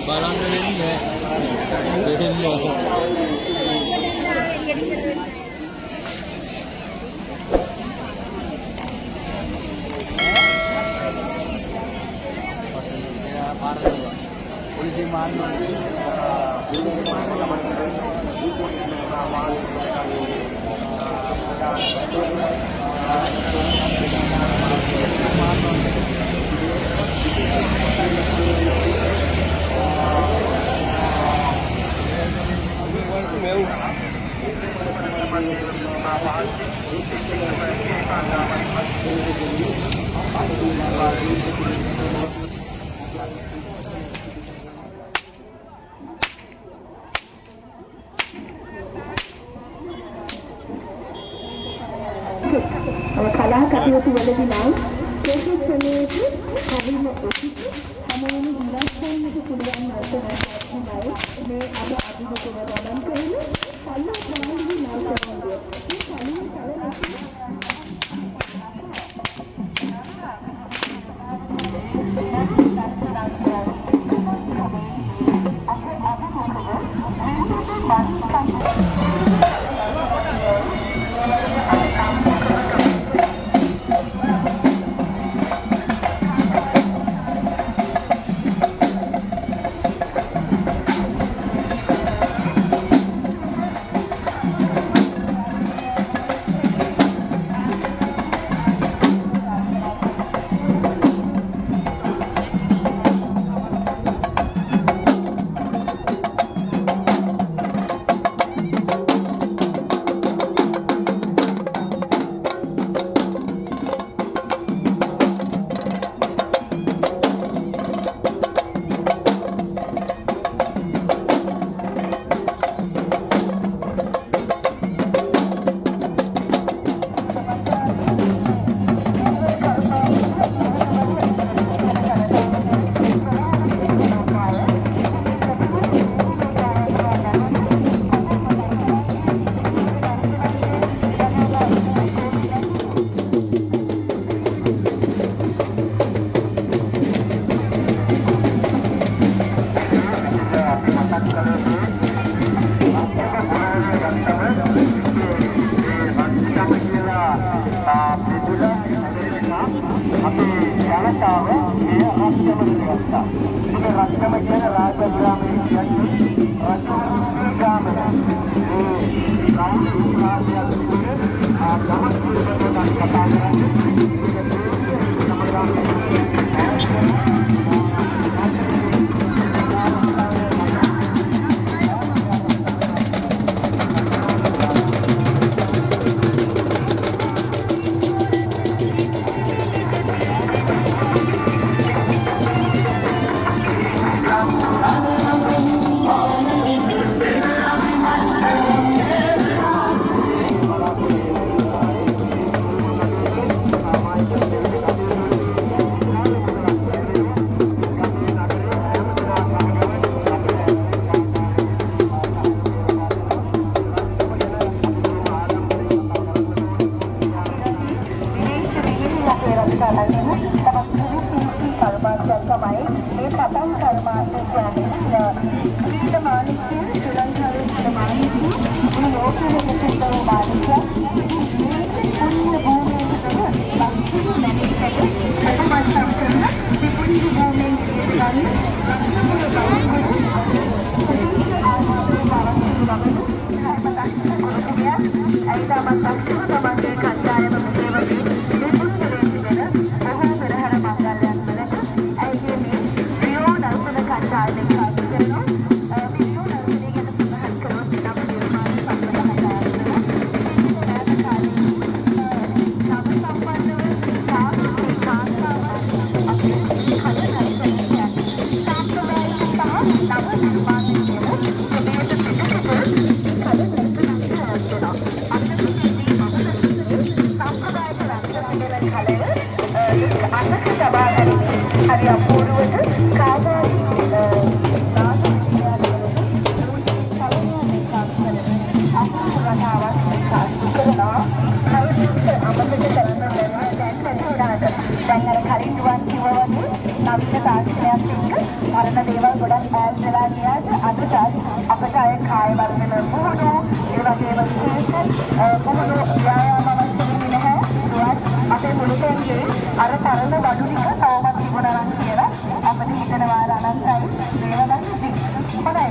බලන්න වෙන්නේ නැහැ. කලා කටයුතු වලදී නම් ප්‍රතික්ෂේපයේ හරිම ඔසිත හැමෝම ඉලක්කයකට පුළුවන් අර්ථයක් තමයි මේ අද අදිනකොට ගමන් කරන කලා ප්‍රාණික නාටකය. මේ කලින් හරි අපූර්වද කාගාරී කාය වර්ධන පුහුණු ඒ වගේම විශේෂ පුහුණු ව්‍යායාම අවශ්‍ය වෙන්නේ නැහැ. ඒවත් අපේ මුළුතැන්ගේ අර තරණ වඩු ටික තවමත් තිබුණා නම් කියලා අපිට හිතනවා අනන්තයි මේවා නම් ඉතින් හොඳයි.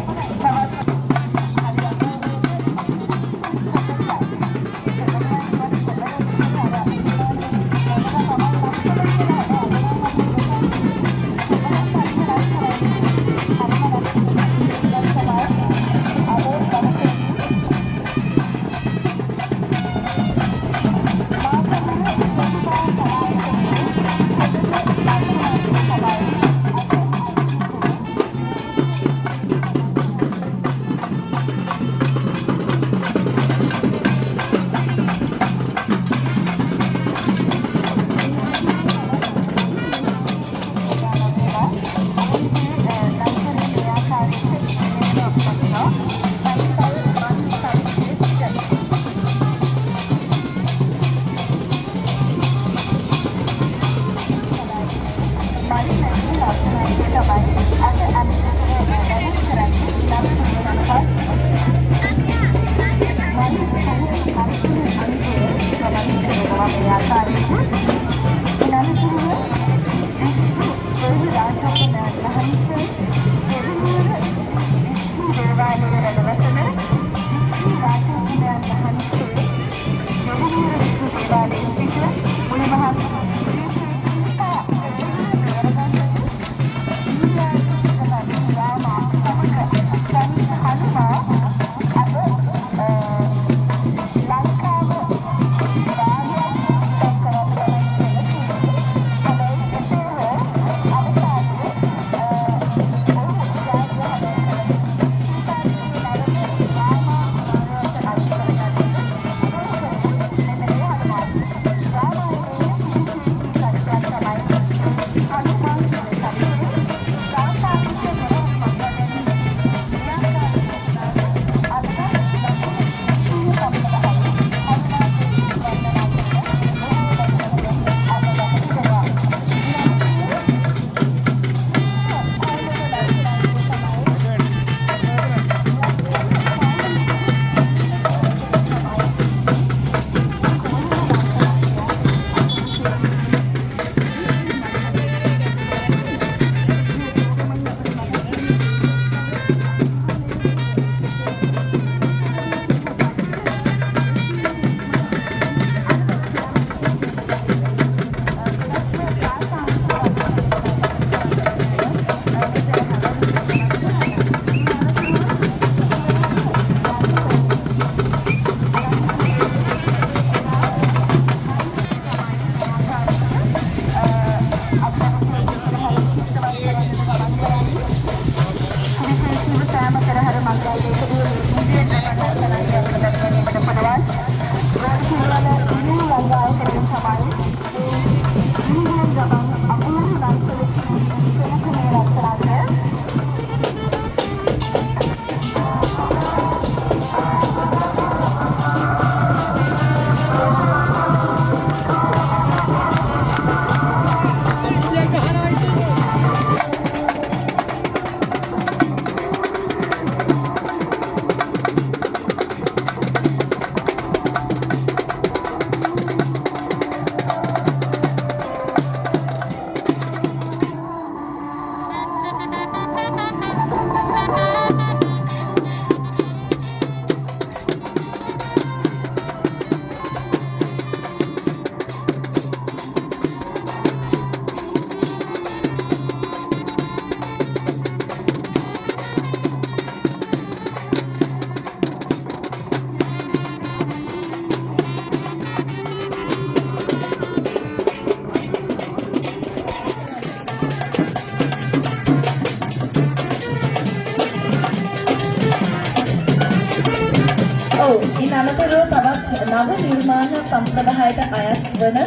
ඉන් අනතුරුව තවත් නව නිර්මාණ සම්ප්‍රදායට අයත් වන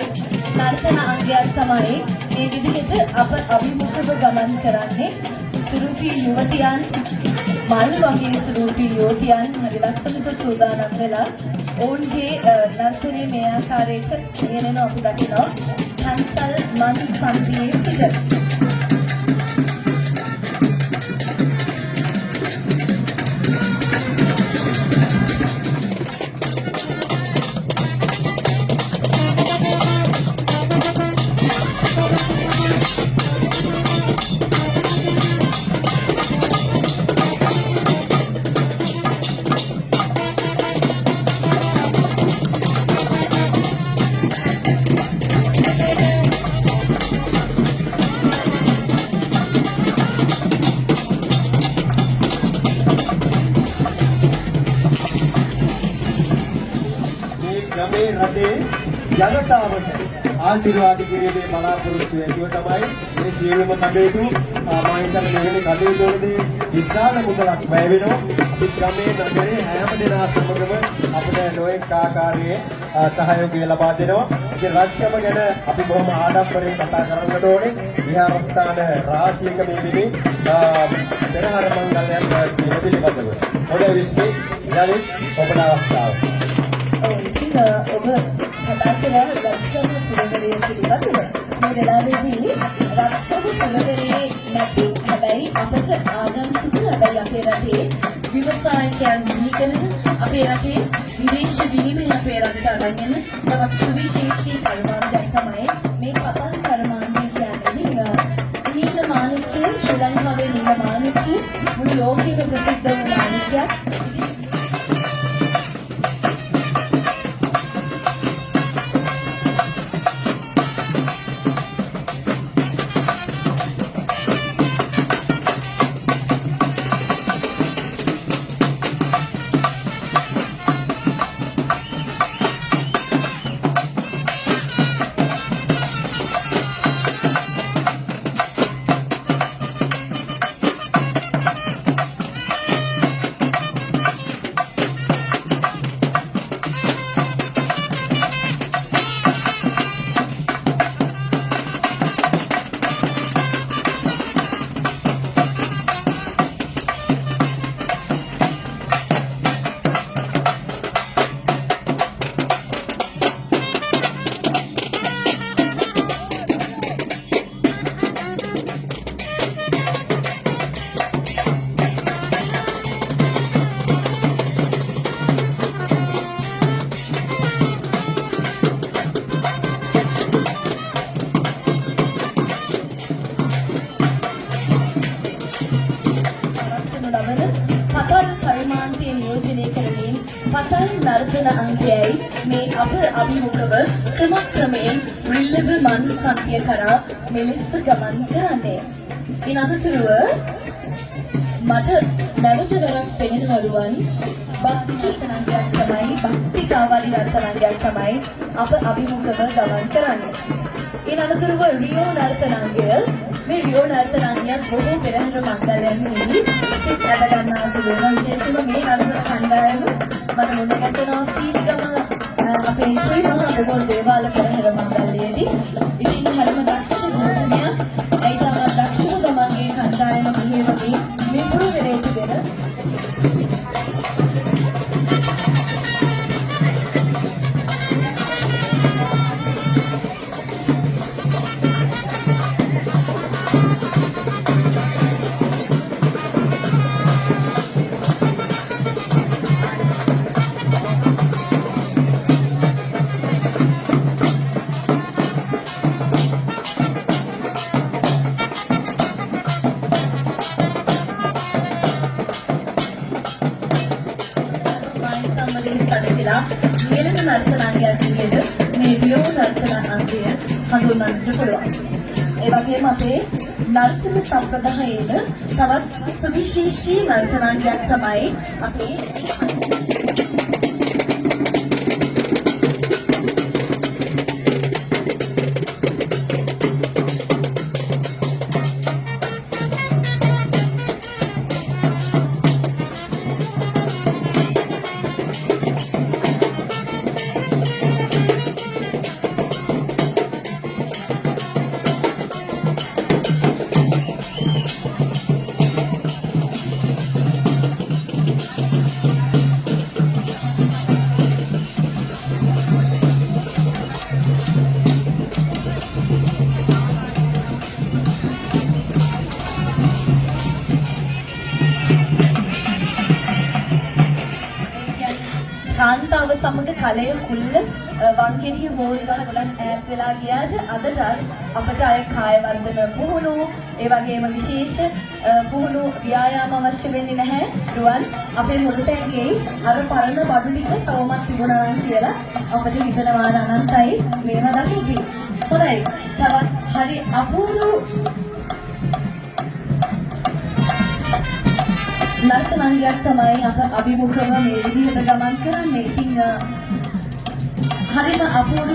නර්තන අංගයක් තමයි මේ විදිහට අප අභිමුඛව ගමන් කරන්නේ. සුරුපී යුවතියන් මල් වගේ සුරුපී යුවතියන් හරි ලස්සනට සූදානම් වෙලා ඔවුන්ගේ නර්තනයේ මේ ආකාරයට නියැලෙන අපි දකිනවා. කන්සල් මන් සම්පියේ සිට රටේ ජනතාවට ආශිර්වාද කිරීමේ බලාපොරොත්තු ඇතිව තමයි මේ සියලුම කටයුතු මම හිතන්නේ මෙවැනි කටයුතු වලදී විශාල මුදලක් වැය වෙනවා. අපි ක්‍රමයෙන් නගරේ හැම දෙනා සමගම අපිට නොඑක ආකාරයේ සහයෝගය ලබා දෙනවා. ඉතින් රජකම ගැන අපි බොහොම ආඩම්බරයෙන් කතා කරන්නට ඕනේ. විහාරස්ථාන රාශියක මේ විදි පෙරහර මංගල්‍යයක් පිළිබඳව. හොඳයි විශ්මි යලි ඔබට අවස්ථාව. ඔබ කතා කරලා රත්සම පුරවරයේ පිළිබඳව මේ වෙලාවේදී රත්සම පුරවරයේ නැති හැබැයි අපට ආගන්තුක හැබැයි අපේ රටේ විවසායකයන් දීකරන අපේ රටේ විදේශ විනිමය අපේ රටට අරන් යන තවත් සුවිශේෂී කර්මාන්තයක් තමයි මේ පතන් කර්මාන්තය කියන්නේ. නීල මාණික්කය ශ්‍රී ලංකාවේ නීල මාණික්කය මුළු ලෝකෙම ප්‍රසිද්ධ වූ මාණික්කයක්. පතන් නර්තන අංගයයි මේ අප අභිමුඛව ක්‍රමක්‍රමයෙන් රිල්ලබ මන් සත්‍ය කරා මෙලෙස ගමන් කරන්නේ. ඉන් අනතුරුව මට නැවතවරක් පෙනෙන වරුවන් භක්ති නර්තනයක් තමයි භක්ති කාවලි නර්තනයක් තමයි අප අභිමුඛව ගමන් කරන්නේ. ඉන් අනතුරුව රියෝ නර්තනාංගය මේ රියෝ නර්තනාංගයත් බොහෝ පෙරහැර මංගල්‍යයන්හි සිත් ඇද ගන්නා සුළු වෙන විශේෂම මේ නර්තන කණ්ඩායම මම මුණ ගැසෙනවා සීනිගම අපේ ශ්‍රී මහා දෙවොල් දේවාල පෙරහැර මංගල්‍යයේදී. ඉතින් හරිම දක්ෂ ගෘහණිය ඒ තමයි දක්ෂ ගමන්ගේ කණ්ඩායම මෙහෙවදී මේ පුරවැරේ තිබෙන නියලන නර්තනාංගයක් විදිහට මේ රියෝ නර්තනාංගය හඳුන්වන්නට පුළුවන්. ඒ වගේම අපේ නර්තන සම්ප්‍රදායයේද තවත් සුවිශේෂී නර්තනාංගයක් තමයි අපේ කාන්තාව සමග කලය කුල්ල වංගෙඩිය හෝල් ගහ ගොඩක් ඈත් වෙලා ගියාට අදට අපට අය කාය වර්ධන පුහුණු ඒ වගේම විශේෂ පුහුණු ව්‍යායාම අවශ්‍ය වෙන්නේ නැහැ. රුවන් අපේ මුළුතැන්ගේ අර පරණ බඩු ටික තවමත් තිබුණා නම් කියලා අපිට හිතනවා අනන්තයි මේවා දකිද්දී. හොඳයි. තවත් හරි අපූර්ව නර්තනාංගයක් තමයි අප අභිමුඛව මේ විදිහට ගමන් කරන්නේ. ඉතින් හරිම අපූර්ව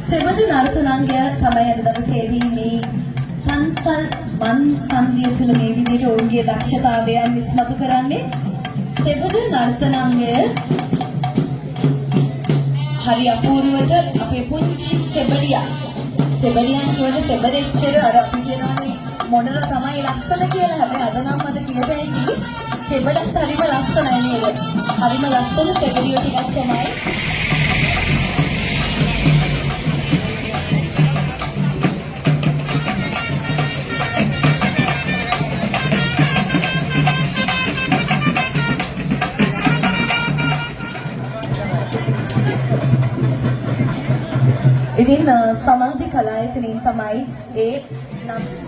සෙබඩු නර්තනාංගය තමයි අද දවසේදී මේ පන්සල් මන් සංගීත තුළ මේ විදිහට ඔවුන්ගේ දක්ෂතාවයන් ඉස්මතු කරන්නේ. සෙබඩු නර්තනාංගය හරි අපූර්වට අපේ පුංචි සෙබඩියා සෙබඩියන් කියන සෙබඩෙච්චර අර අපි කියනවානේ මොනර තමයි ලස්සන කියලා. හැබැයි අද නම් මට කියත හැකි සෙබඩත් හරිම ලස්සනයි නේද? හරිම ලස්සන සෙබඩියෝ ටිකක් තමයි ඉතින් සමාධි කලායතනින් තමයි ඒ නම්